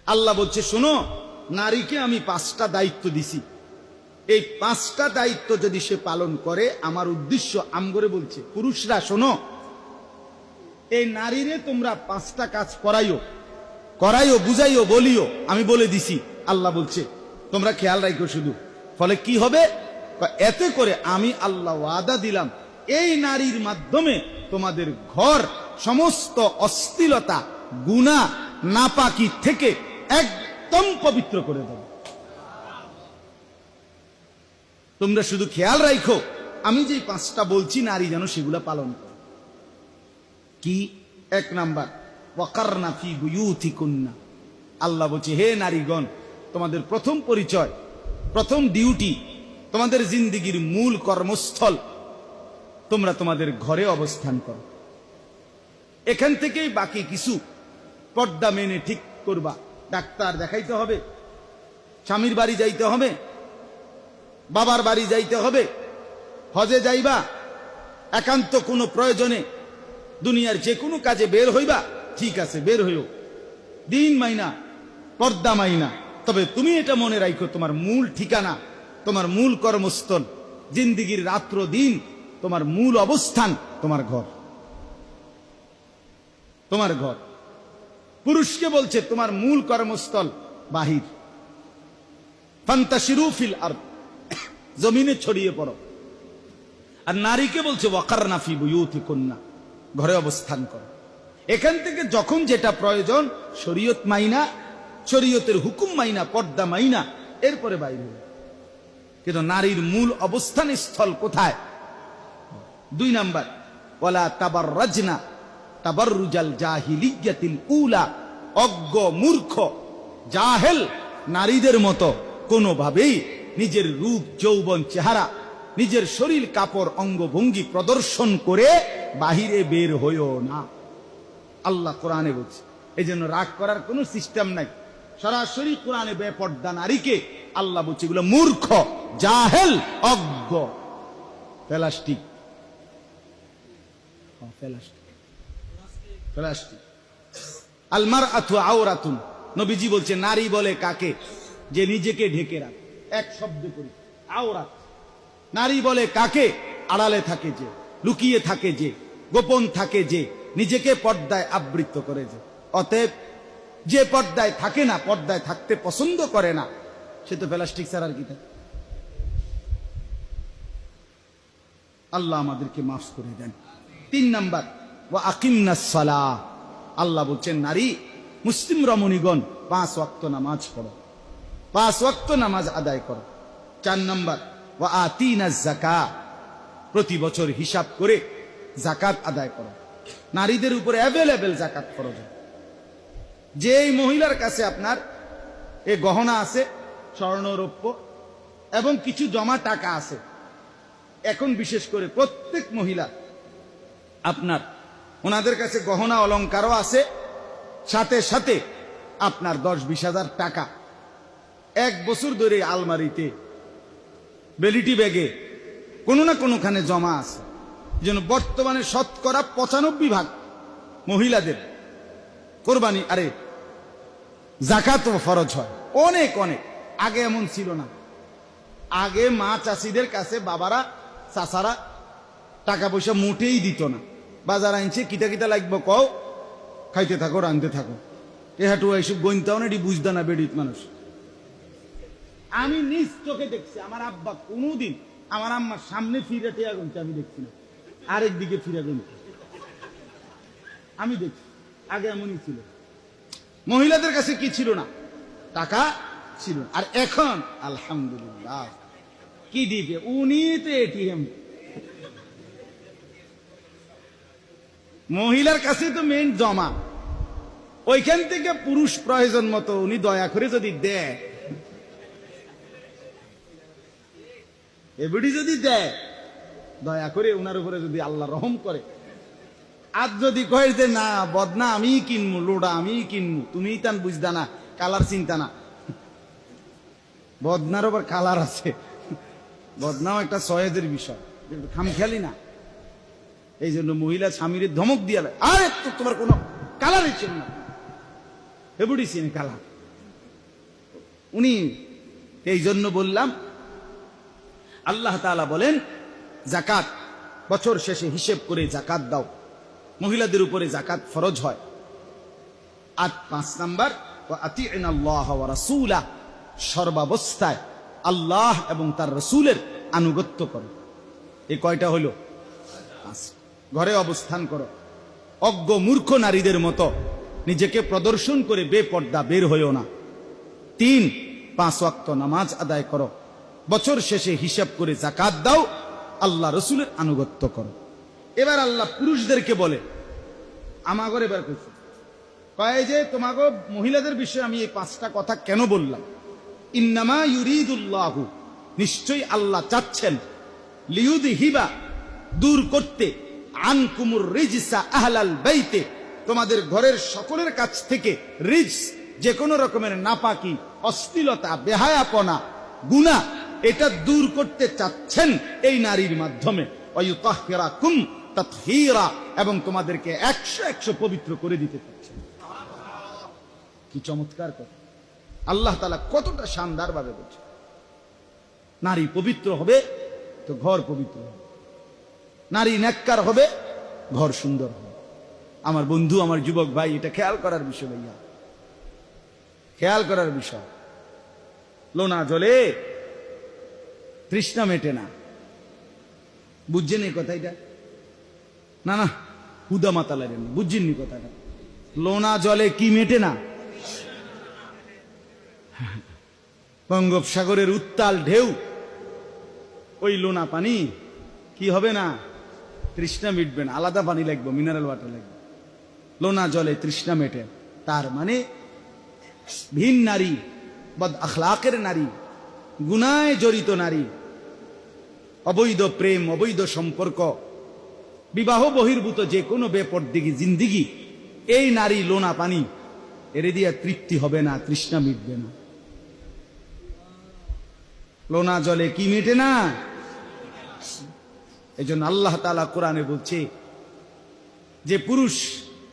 আল্লাহ বলছে, শোনো, নারীকে আমি 5টা দায়িত্ব দিছি, এই 5টা দায়িত্ব যদি সে পালন করে, আমার উদ্দেশ্য আমগরে বলছে, পুরুষরা শোনো, এই নারীরে তোমরা 5টা কাজ করাইও, বুঝাইও, বলিও, আমি বলে দিছি। আল্লাহ বলছে তোমরা খেয়াল রাখো শুধু। ফলে কি হবে? এতে করে আমি আল্লাহ ওয়াদা দিলাম, এই নারীর মাধ্যমে তোমাদের ঘর সমস্ত অশ্লীলতা, গুনাহ, নাপাকি থেকে একদম পবিত্র করে দেব। তোমরা শুধু খেয়াল রাখো, আমি যে 5টা বলছি নারী যেন সেগুলা পালন করে। কি? 1 নাম্বার, ওয়াকারনা ফি বুয়ুতিকুন্না। আল্লাহ বলছে, হে নারীগণ, তোমাদের প্রথম পরিচয়, প্রথম ডিউটি, তোমাদের জিন্দেগির মূল কর্মস্থল, তোমরা তোমাদের ঘরে অবস্থান করো। এখান থেকেই বাকি কিছু পর্দা মেনে ঠিক করবা। ডাক্তার দেখাইতে হবে, স্বামীর বাড়ি যাইতে হবে, বাবার বাড়ি যাইতে হবে, হজে যাইবা, একান্ত কোনো প্রয়োজনে দুনিয়ার যে কোনো কাজে বের হইবা, ঠিক আছে, বের হইও, দিন মাইনা, পর্দা মাইনা। তবে তুমি এটা মনে রাখো, তোমার মূল ঠিকানা, তোমার মূল কর্মস্থল, জিন্দিগির রাত্র দিন, তোমার মূল অবস্থান তোমার ঘর। তোমার ঘর। পুরুষকে বলছে তোমার মূল কর্মস্থল বাহির। ফান্তাশিরু ফিল আরদ, জমিনে ছড়িয়ে পড়ো। আর নারীকে বলছে ওয়াকারনা ফি বুয়ুতিকুন্না, ঘরে অবস্থান করো। এখান থেকে যখন যেটা প্রয়োজন, শরীয়ত মাইনা, শরীয়তের হুকুম মাইনা, পর্দা মাইনা, এরপরে বাইরে হবে। কিন্তু নারীর মূল অবস্থান স্থল কোথায়? 2 নাম্বার, ওয়ালা তাবাররাজনা তাবাররুজাল জাহিলিয়াতিল উলা। অজ্ঞ, মূর্খ, জাহেল নারীদের মতো কোনোভাবেই নিজের রূপ, যৌবন, চেহারা, নিজের শরীর, কাপড়, অঙ্গভঙ্গি প্রদর্শন করে বাহিরে বের হইও না। আল্লাহ কোরআনে বলছে। এই জন্য রাগ করার কোন সিস্টেম নাই। সরাসরি কোরআনে বেপর্দা নারীকে আল্লাহ বলছে এগুলো মূর্খ, জাহেল, অজ্ঞ, প্লাস্টিক। আল মারআতু আওরাতুন। নবীজি বলছে নারী বলে কাকে? যে নিজেকে ঢেকে রাখে। এক শব্দ করি, আওরাত। নারী বলে কাকে? আড়ালে থাকে যে, লুকিয়ে থাকে যে, গোপন থাকে যে, নিজেকে পর্দায় আবৃত করে যে। অতএব যে পর্দায় থাকে না, পর্দায় থাকতে পছন্দ করে না, সে তো প্লাস্টিক ছাড়া আর কি থাকে। আল্লাহ আমাদেরকে মাফ করে দেন। 3 নাম্বার, ওয়া আকিমনাস সালাহ। আল্লাহ বলছেন নারী, মুসলিম রমণীগণ 5 ওয়াক্ত নামাজ পড়ো, 5 ওয়াক্ত নামাজ আদায় করো। 4 নাম্বার, ওয়া আতিনাজ যাকাত। প্রতি বছর হিসাব করে যাকাত আদায় করো। নারীদের উপরে অ্যাভেলেবেল যাকাত ফরজ। যেই মহিলার কাছে আপনার এ গহনা আছে, স্বর্ণ, রৌপ্য এবং কিছু জমা টাকা আছে, এখন বিশেষ করে প্রত্যেক মহিলা আপনার ওনাদের কাছে গহনা অলংকারও আছে, সাথে সাথে আপনার 10-20 হাজার টাকা 1 বছর ধরে আলমারিতে, বেলিটি ব্যাগে কোনো না কোনোখানে জমা আছে। যেন বর্তমানে শতকরা 95% মহিলাদের কোরবানি, আরে যাকাত ফরজ হয়। অনেক অনেক আগে এমন ছিল না। আগে মা চাষিদের কাছে বাবারা, চাচারা টাকা পয়সা মোটেই দিত না। বাজার আনছে, কিতা কিতা লাগবে কও, খাইতে থাকো, রাঁধতে থাকো। এহাটু এইসব গইনতাও না, এটি বুঝতে না বেডিত মানুষ। আমি নিজ চোখে দেখছি, আমার আব্বা কোনোদিন আমার আম্মার সামনে ফিরে টেয়া গুনতে আমি দেখছি না, আরেক দিকে ফিরে গুনতে আমি দেখছি। আগে এমনই ছিল। মহিলাদের কাছে কি ছিল না? টাকা ছিল। আর এখন আলহামদুলিল্লাহ কি দিবে, উনি তো এটিএম। মহিলার কাছে তো মেইন জমা, ওইখান থেকে পুরুষ প্রয়োজন মতো উনি দয়া করে যদি দেয়, এবারই যদি দেয়, দয়া করে উনার উপরে যদি আল্লাহ রহম করে। আর যদি কয়ে যে না বদনা আমি কিনবো, লোডা আমি কিনবো, তুমি তান বুঝদা না, কালার চিন্তা না। বদনার আবার কালার আছে, বদনাও একটা সয়েদের বিষয়, খামখেয়ালি না। এই জন্য মহিলা স্বামীর ধমক দিয়ে, আরে তো তোমার কোনো কালারই ছিল না, এবারই চিনি কালার, উনি এই জন্য বললাম, আল্লাহ তাআলা বলেন যাকাত বছর শেষে হিসেব করে যাকাত দাও, মহিলাদের উপরে যাকাত ফরজ হয়। আর 5 নাম্বার ওয়া আতি'নাল্লাহ ওয়া রাসূলা, সর্বাবস্থায় আল্লাহ এবং তার রাসূলের আনুগত্য করো। এই কয়টা হলো? 5। ঘরে অবস্থান করো, অজ্ঞ মূর্খ নারীদের মতো নিজেকে প্রদর্শন করে বেপর্দা বের হইও না। 3, 5 ওয়াক্ত নামাজ আদায় করো, বছর শেষে হিসাব করে যাকাত দাও, আল্লাহ রসুলের আনুগত্য করো। এবার আল্লাহ পুরুষদেরকে বলে, আমাগর এবার কইছে কয় যে তোমাগো মহিলাদের বিষয়ে আমি এই 5টা কথা কেন বললাম। ইন্নামা ইউরিদুল্লাহু, নিশ্চয়ই আল্লাহ চাচ্ছেন, লিয়ুযহিবা, দূর করতে, আনকুমুর রিজসা আহলাল বাইতে, তোমাদের ঘরের সকলের কাছ থেকে রিজস, যে কোনো রকমের নাপাকি, অশ্লীলতা, বেহায়াপনা, গুনাহ, এটা দূর করতে চাচ্ছেন এই নারীর মাধ্যমে। ওয়ায়ুতাহহিরাকুম তাতহীরা, এবং তোমাদেরকে 100 পবিত্র করে দিতে চাচ্ছেন। কি চমৎকার কথা! আল্লাহ তাআলা কতটা শানদার ভাবে বলছে, নারী পবিত্র হবে তো ঘর পবিত্র হবে, নারী নেককার হবে ঘর সুন্দর হবে। আমার বন্ধু, আমার যুবক ভাই, এটা খেয়াল করার বিষয় ভাইয়া, খেয়াল করার বিষয়। লোনা জলে তৃষ্ণা মেটে না, বুঝছেন এই কথা? এটা না না, হুদা মাতা লাগেন, বুঝছেন নি কথাটা? লোনা জলে কি মেটে না? বঙ্গোপসাগরের উত্তাল ঢেউ, ওই লোনা পানি কি হবে না? তৃষ্ণা মিটবে না, আলাদা পানি লাগবে, মিনারেল ওয়াটার লাগবে। লোনা জলে তৃষ্ণা মেটে, তার মানে ভিন নারী, বদ আখলাকের নারী, গুনায় জড়িত নারী, অবৈধ প্রেম, অবৈধ সম্পর্ক, বিবাহ বহির্ভূত যে কোনো বেপরদিগি জিন্দিগি, এই নারী লোনা পানি, এর দিয়া তৃপ্তি হবে না, তৃষ্ণা মিটবে না। লোনা জলে কি মেটে না? এই জন্য আল্লাহ তাআলা কোরআনে বলছে যে পুরুষ,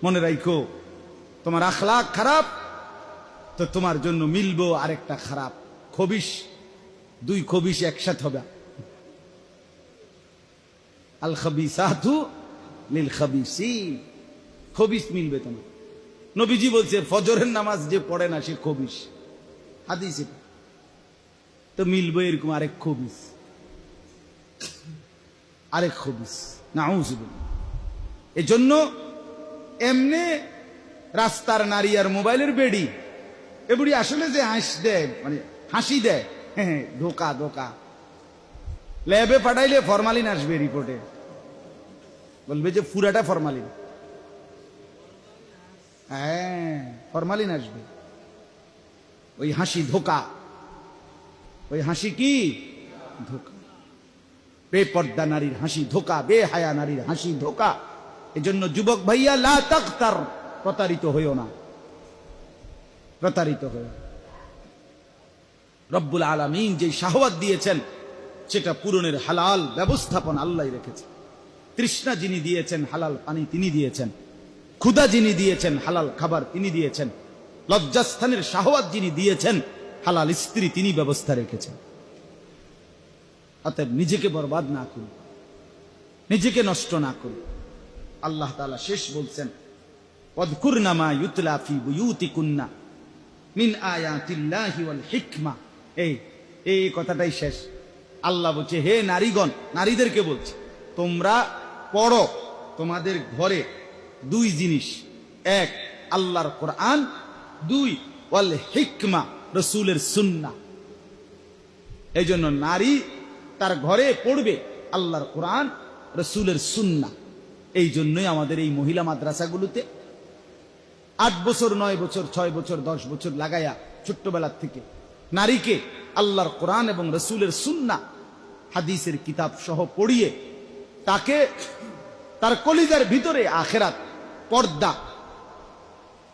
মনে রাখো, তোমার আখলাক খারাপ তো তোমার জন্য মিলবো আরেকটা খারাপ খবিশ, 2 খবিশ একসাথে হবে। আল খাবিসাতু লিল খাবিসিন, খবিশ মিলবে তোমার। নবীজি বলছে ফজরের নামাজ যে পড়ে না সে খবিশ, হাদিসে তো মিলবে এরকম আরেক খবিশ, আরেক খবিশ, নাউযুবিল্লাহ। এজন্য এমনি রাস্তার নারী আর মোবাইলের বেড়ি, এগুলি আসলে যে হাস দেয়, মানে হাসি দেয়, হ্যাঁ, ধোকা ধোকা। ল্যাবে পাঠাইলে ফরমালিন আসবে রিপোর্টে, বলবে যে পুরাটা ফরমালিন, হ্যাঁ ফরমালিন আসবে। ওই হাসি ধোকা, ওই হাসি কি ধোকা। বেপর্দা নারীর হাসি ধোকা, বেহায়া নারীর হাসি ধোকা। এজন্য যুবক ভাইয়া, লা তাগতার, প্রতারিত হইও না, প্রতারিত হইও। রব্বুল আলামিন যে শাহওয়াত দিয়েছেন সেটা পূরণের হালাল ব্যবস্থাপনা আল্লাহই রেখেছে। তৃষ্ণা যিনি দিয়েছেন হালাল পানি তিনি দিয়েছেন, ক্ষুধা যিনি দিয়েছেন হালাল খাবার তিনি দিয়েছেন, লজ্জাস্থানের শাহওয়াত যিনি দিয়েছেন হালাল স্ত্রী তিনি ব্যবস্থা রেখেছেন। অতএব নিজেকে বরবাদ না করুন, নিজেকে নষ্ট না করুন। আল্লাহ তাআলা শেষ বলছেন, ওয়াযকুরনা মা ইউতলা ফি বুয়ুতিকুন্না মিন আয়াতিল্লাহি ওয়াল হিকমা। এই কথাটাই শেষ। আল্লাহ বলছে, হে নারীগণ, নারীদেরকে বলছে, তোমরা পড়ো তোমাদের ঘরে 2 জিনিস, 1 আল্লাহর কোরআন, 2 ওয়াল হিকমা, রাসূলের সুন্নাহ। এই জন্য নারী তার ঘরে পড়বে আল্লাহর কোরআন, রাসূলের সুন্নাহ। এই জন্যই আমাদের এই মহিলা মাদ্রাসাগুলোতে 8 বছর, 9 বছর, 6 বছর, 10 বছর লাগায়া ছোট্টবেলার থেকে নারীকে আল্লাহর কোরআন এবং রাসূলের সুন্নাহ হাদিসের কিতাব সহ পড়িয়ে তাকে তার কলিজার ভিতরে আখিরাত পর্দা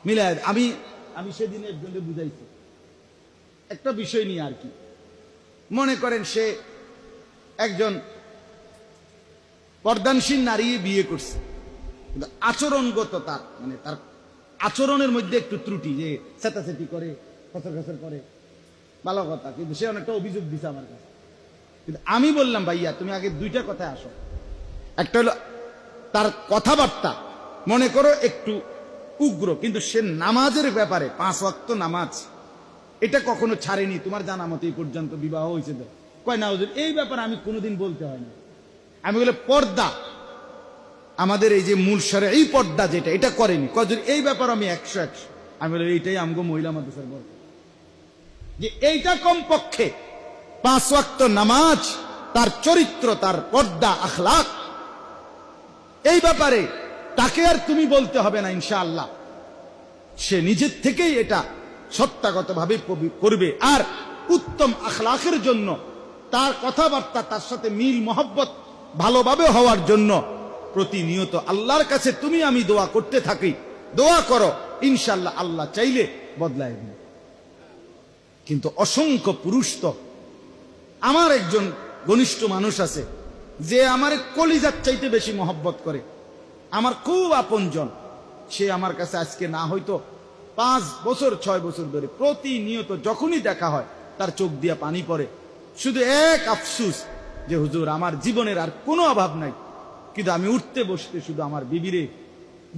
মিলায়। আমি সেদিন একজনকে বুঝাইছি একটা বিষয় নিয়ে আর কি। মনে করেন সে একজন পর্দানশীল নারী বিয়ে করছে, কিন্তু আচরণগত তার, মানে তার আচরণের মধ্যে একটু ত্রুটি, যে চেতাচেতি করে, খসর খসর করে, ভালো কথা, কিন্তু সে অনেকটা অভিযোগ দিছে আমার কাছে। কিন্তু আমি বললাম ভাইয়া তুমি আগে দুইটা কথায় আসো। একটা হলো তার কথাবার্তা মনে করো একটু উগ্র, কিন্তু সে নামাজের ব্যাপারে 5 ওয়াক্ত নামাজ এটা কখনো ছাড়েনি। তোমার জানা মতো এই পর্যন্ত বিবাহ হয়েছে তো কয় না হুজুর এই ব্যাপারে আমি কোনোদিন বলতে হয় না। আমি বলে পর্দা আমাদের এই যে মূল শরে এই পর্দা যেটা এটা করেনি, কয় এই ব্যাপারে আমি 100 আমি বলে এইটাই আমগো মহিলা মাদ্রাসার বড় যে এইটা কমপক্ষে 5 ওয়াক্ত নামাজ, তার চরিত্র, তার পর্দা আখলাক, এই ব্যাপারে তাকে আর তুমি বলতে হবে না ইনশাআল্লাহ। সে নিজের থেকেই এটা সত্যাগতভাবে করবে। আর উত্তম আখলাকের জন্য তার কথাবার্তা, তার সাথে মিল মহব্বত ভালোভাবে হওয়ার জন্য প্রতিনিয়ত আল্লাহর কাছে তুমি আমি দোয়া করতে থাকি। দোয়া করো, ইনশাআল্লাহ আল্লাহ চাইলে বদলায় দিবে। কিন্তু অসংখ্য পুরুষ তো, আমার একজন ঘনিষ্ঠ মানুষ আছে যে আমার কলিজার চাইতে বেশি মহব্বত করে, আমার খুব আপনজন। সে আমার কাছে আজকে না হয়তো 5 বছর 6 বছর ধরে প্রতিনিয়ত যখনই দেখা হয় তার চোখ দিয়া পানি পড়ে। শুধু এক আফসুস যে হুজুর আমার জীবনের আর কোনো অভাব নাই, কিন্তু আমি উঠতে বসতে শুধু আমার বিবিরে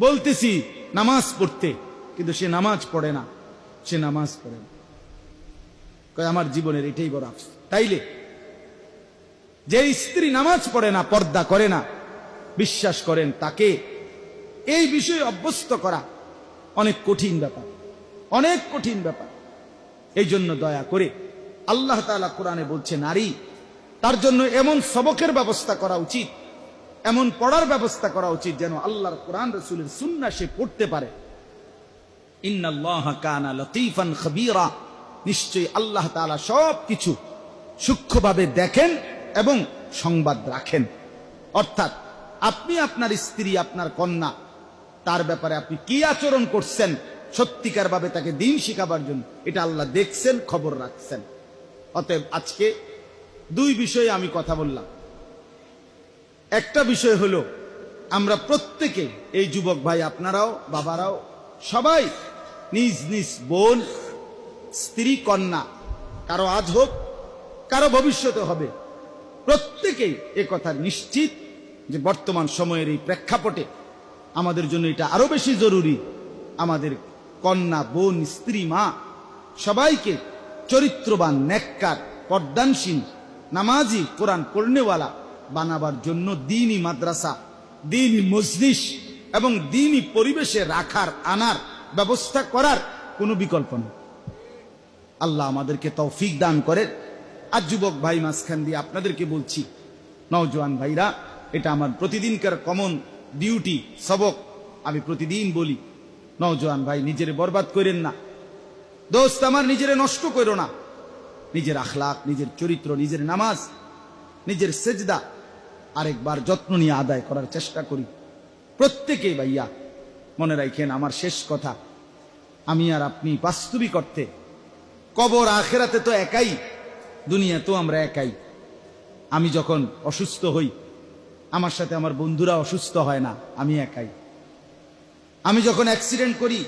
বলতেছি নামাজ পড়তে, কিন্তু সে নামাজ পড়ে না, সে নামাজ পড়ে না। আমার জীবনের এটাই বড় আফসোস। তাইলে যে স্ত্রী নামাজ পড়ে না, পর্দা করে না, বিশ্বাস করেন তাকে এই বিষয়ে অভ্যস্ত করা অনেক কঠিন ব্যাপার, অনেক কঠিন ব্যাপার। এই জন্য দয়া করে আল্লাহ তাআলা কোরআনে বলছে নারী, তার জন্য এমন সবকের ব্যবস্থা করা উচিত, এমন পড়ার ব্যবস্থা করা উচিত যেন আল্লাহর কোরআন রাসূলের সুন্নাহ সে পড়তে পারে। ইন্নাল্লাহা কানা লতীফান খবীরা, নিশ্চয়ই আল্লাহ তাআলা সবকিছু সূক্ষ্মভাবে দেখেন এবং সংবাদ রাখেন। অর্থাৎ আপনি আপনার স্ত্রী, আপনার কন্যা, তার ব্যাপারে আপনি কি আচরণ করছেন সত্যিকার ভাবে তাকে দিন শিখাবার জন্য, এটা আল্লাহ দেখছেন, খবর রাখছেন। অতএব আজকে 2 বিষয়ে আমি কথা বললাম। একটা বিষয় হলো আমরা প্রত্যেকে, এই যুবক ভাই আপনারাও, বাবারাও, সবাই নিজ নিজ বোন, স্ত্রী, কন্যা, কারো আজ হোক কারো ভবিষ্যতে হবে, প্রত্যেকেই এ কথা নিশ্চিত যে বর্তমান সময়ের এই প্রেক্ষাপটে আমাদের জন্য এটা আরো বেশি জরুরি। আমাদের কন্যা, বোন, স্ত্রী, মা সবাইকে চরিত্রবান, নেককার, পর্দানশীল, নামাজি, কোরআন পড়নেওয়ালা বানাবার জন্য দ্বীনি মাদ্রাসা, দ্বীনি মজলিস এবং দ্বীনি পরিবেশে রাখার, আনার ব্যবস্থা করার কোনো বিকল্প নেই। আল্লাহ আমাদেরকে তৌফিক দান করে। আর যুবক ভাই মাঝখান দিয়ে আপনাদেরকে বলছি, নওজোয়ান ভাইরা, এটা আমার প্রতিদিনকার কমন ডিউটি, সবক। আমি প্রতিদিন বলি, নওজোয়ান ভাই নিজের বরবাদ করেন না, দোস্ত আমার নিজের নষ্ট করো না। নিজের আখলাক, নিজের চরিত্র, নিজের নামাজ, নিজের সেজদা আরেকবার যত্ন নিয়ে আদায় করার চেষ্টা করি প্রত্যেকেই। ভাইয়া মনে রাখেন, আমার শেষ কথা, আমি আর আপনি বাস্তবিক অর্থে কবর আখেরাতে তো একাই, দুনিয়া তো আমরা একাই। আমি যখন অসুস্থ হই, আমার সাথে আমার বন্ধুরা অসুস্থ হয় না, আমি একাই। আমি যখন অ্যাক্সিডেন্ট করি,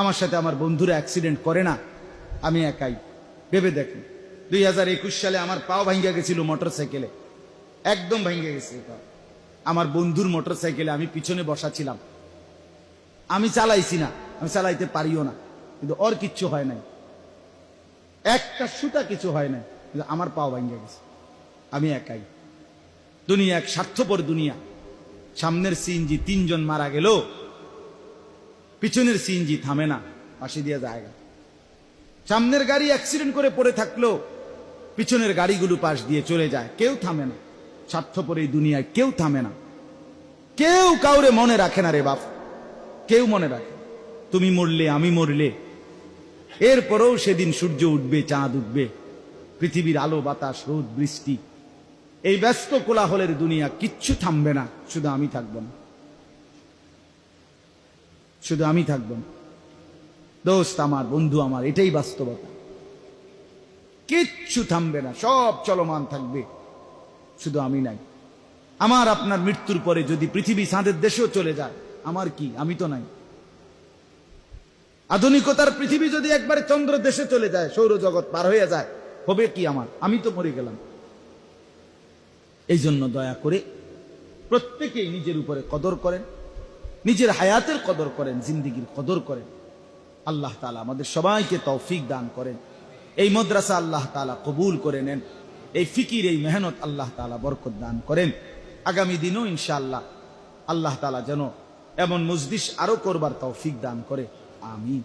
আমার সাথে আমার বন্ধুরা অ্যাক্সিডেন্ট করে না, আমি একাই। ভেবে দেখুন, 2021 সালে আমার পাও ভাঙ্গা গেছিল মোটর সাইকেলে, একদম ভাঙ্গে গেছে পা। আমার বন্ধুর মোটর সাইকেলে আমি পিছনে বসা ছিলাম, আমি চালাইছি না, আমি চালাইতে পারিও না, কিন্তু ওর কিচ্ছু হয় নাই, একটা সুতা কিছু হয় নাই, কিন্তু আমার পাও ভাঙ্গে গেছে। আমি একাই। দুনিয়া এক স্বার্থপর দুনিয়া। সামনের সিএনজি 3 জন মারা গেল, পিছনের সিএনজি থামে না, পাশে দিয়ে জায়গা। সামনের গাড়ি অ্যাক্সিডেন্ট করে পড়ে থাকলো, পিছনের গাড়িগুলো পাশ দিয়ে চলে যায়, কেউ থামে না। স্বার্থপর এই দুনিয়ায় কেউ থামে না, কেউ কাউরে মনে রাখে না রে বাপ, কেউ মনে রাখে। তুমি মরলে, আমি মরলে, এরপরেও সেদিন সূর্য উঠবে, চাঁদ উঠবে, পৃথিবীর আলো, বাতাস, রোদ, বৃষ্টি, এই ব্যস্ত কোলাহলের দুনিয়া কিচ্ছু থামবে না, শুধু আমি থাকবো না, শুধু আমি থাকবো না। দোস্ত আমার, বন্ধু আমার, এটাই বাস্তবতা। কিচ্ছু থামবে না, সব চলমান থাকবে, শুধু আমি নাই। আমার আপনার মৃত্যুর পরে যদি পৃথিবী চাঁদের দেশেও চলে যায়, আমার কি? আমি তো নাই। আধুনিকতার পৃথিবী যদি একবারে চন্দ্র দেশে চলে যায়, সৌরজগৎ পার হয়ে যায়, হবে কি আমার? আমি তো মরে গেলাম। এই জন্য দয়া করে প্রত্যেকেই নিজের উপরে কদর করেন, নিজের হায়াতের কদর করেন, জিন্দিগির কদর করেন। আল্লাহ তাআলা আমাদের সবাইকে তৌফিক দান করেন। এই মাদ্রাসা আল্লাহ তাআলা কবুল করে নেন। এই ফিকির, এই মেহনত আল্লাহ তাআলা বরকত দান করেন। আগামী দিনও ইনশাআল্লাহ আল্লাহ তাআলা যেন এমন মজলিস আরো করবার তৌফিক দান করে। আমিন।